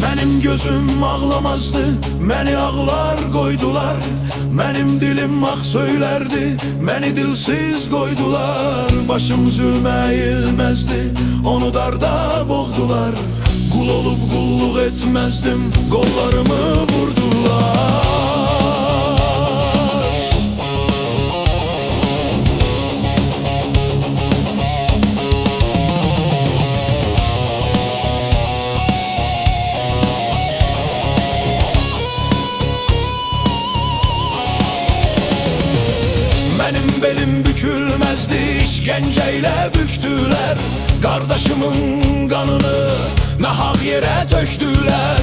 Mənim gözüm ağlamazdı, məni ağlar qoydular. Mənim dilim ah söylerdi, məni dilsiz qoydular. Başım zülmə eğilməzdi, onu darda boğdular. Qul olub qulluq etməzdim, qollarımı vurdular. Benim belim bükülmezdi, işkenceyle büktüler. Kardeşimin kanını nahak yere töktüler.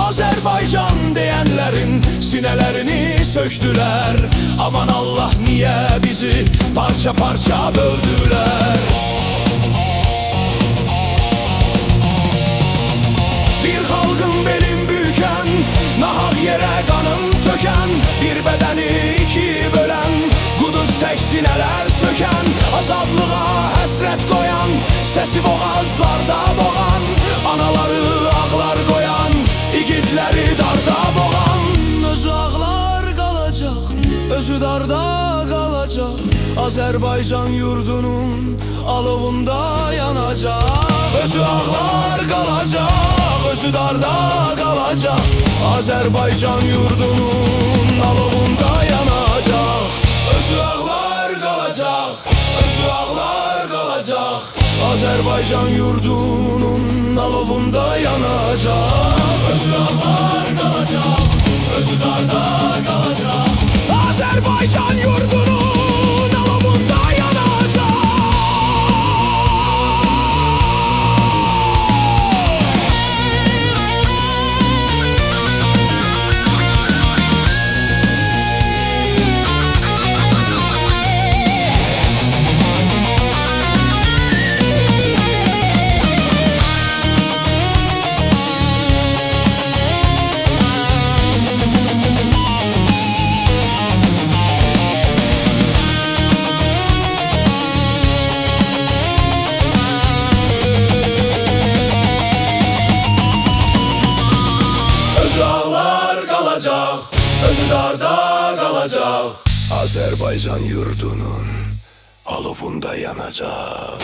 Azerbaycan diyenlerin sinelerini söktüler. Aman Allah, niye bizi parça parça böldüler? Bir halkın belim büken, nahak yere kanın töken, bir bedeni iki bölen, tek sineler söken, azadlığa həsrət koyan, sesi boğazlarda boğan, anaları ağlar koyan, igidləri darda boğan. Özü ağlar qalacaq, özü darda qalacaq, Azərbaycan yurdunun alovunda yanacaq. Özü ağlar qalacaq, özü darda qalacaq, Azərbaycan yurdunun alovunda yanacaq. Özü ağlar qalacaq, özü ağlar qalacaq, Azərbaycan yurdunun alovunda yanacaq. Özü ağlar qalacaq, özü darda qalacaq, Azərbaycan yurdunun alovunda yanacaq. Özü darda qalacaq, Azərbaycan yurdunun alovunda yanacaq.